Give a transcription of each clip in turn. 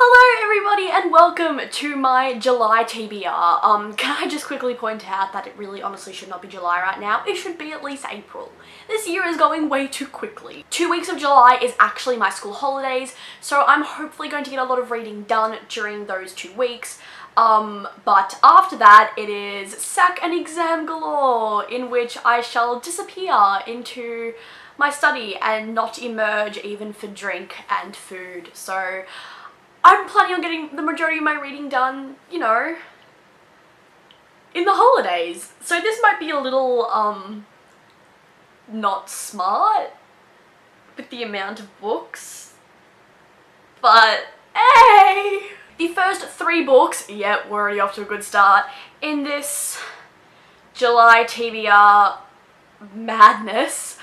Hello everybody and welcome to my July TBR. Can I just quickly point out that it really honestly should not be July right now. It should be at least April. This year is going way too quickly. 2 weeks of July is actually my school holidays, so I'm hopefully going to get a lot of reading done during those 2 weeks. But after that it is sack and exam galore, in which I shall disappear into my study and not emerge even for drink and food. So I'm planning on getting the majority of my reading done, you know, in the holidays. So this might be a little, not smart with the amount of books, but hey! The first 3 books, yeah, we're already off to a good start, in this July TBR madness,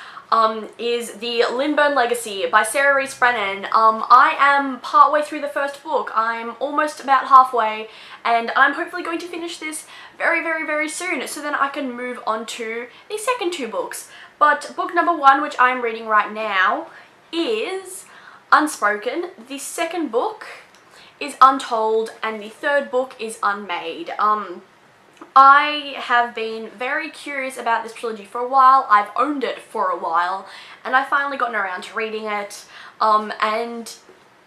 is The Lindburn Legacy by Sarah Rees Brennan. I am partway through the first book. I'm almost about halfway, and I'm hopefully going to finish this very soon, so then I can move on to the second 2 books. But book number 1, which I'm reading right now, is Unspoken. The second book is Untold, and the third book is Unmade. I have been very curious about this trilogy for a while. I've owned it for a while, and I've finally gotten around to reading it, and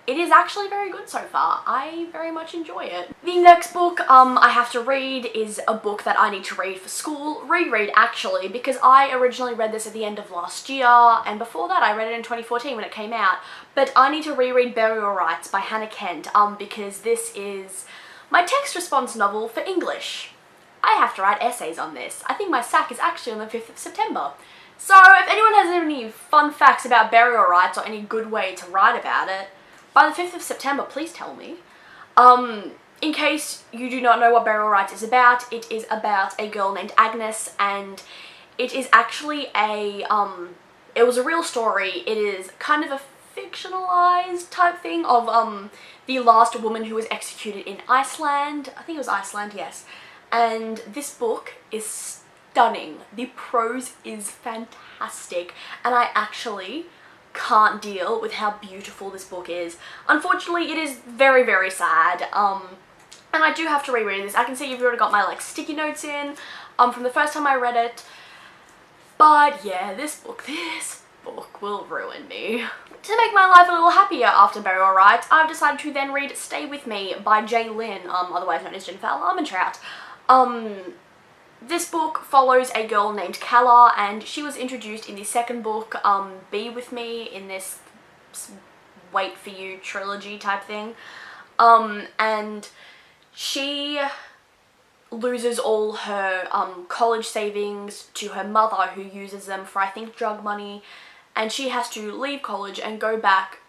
it is actually very good so far. I very much enjoy it. The next book I have to read is a book that I need to read for school, reread actually, because I originally read this at the end of last year, and before that I read it in 2014 when it came out, but I need to reread Burial Rites by Hannah Kent, because this is my text response novel for English. I have to write essays on this. I think my SAC is actually on the 5th of September. So if anyone has any fun facts about Burial Rites or any good way to write about it, by the 5th of September, please tell me. In case you do not know what Burial Rites is about, it is about a girl named Agnes, and it is actually a, it was a real story. It is kind of a fictionalized type thing of, the last woman who was executed in Iceland. I think it was Iceland, yes. And this book is stunning. The prose is fantastic, and I actually can't deal with how beautiful this book is. Unfortunately, it is very sad, and I do have to reread this. I can see you've already got my like sticky notes in from the first time I read it, but yeah, this book will ruin me. To make my life a little happier after Burial Rites, I've decided to then read Stay With Me by Jay Lin, otherwise known as Jennifer Armentrout. This book follows a girl named Calla, and she was introduced in the second book, Be With Me, in this Wait For You trilogy type thing, and she loses all her college savings to her mother, who uses them for, I think, drug money, and she has to leave college and go back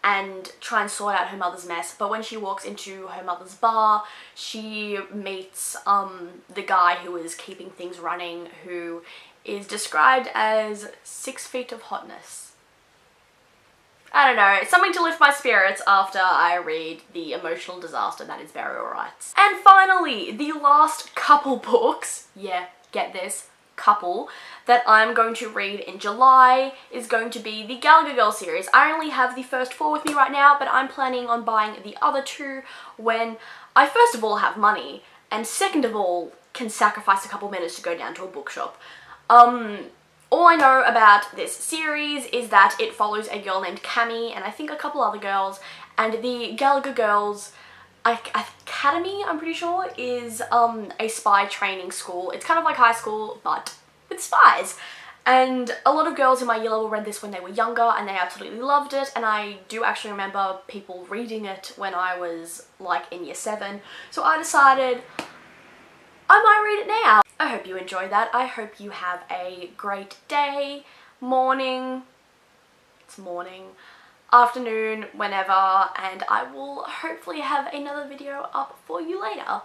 and try and sort out her mother's mess. But when she walks into her mother's bar, she meets the guy who is keeping things running, who is described as 6 feet of hotness. I don't know, it's something to lift my spirits after I read the emotional disaster that is Burial Rites. And finally, the last couple books, yeah, get this, couple, that I'm going to read in July is going to be the Gallagher Girls series. I only have the first 4 with me right now, but I'm planning on buying the other 2 when I first of all have money, and second of all can sacrifice a couple minutes to go down to a bookshop. All I know about this series is that it follows a girl named Cammy and I think a couple other girls, and the Gallagher Girls Academy, I'm pretty sure, is a spy training school. It's kind of like high school, but with spies. And a lot of girls in my year level read this when they were younger, and they absolutely loved it, and I do actually remember people reading it when I was like in year 7. So I decided I might read it now. I hope you enjoyed that. I hope you have a great day, morning, it's morning, afternoon, whenever, and I will hopefully have another video up for you later.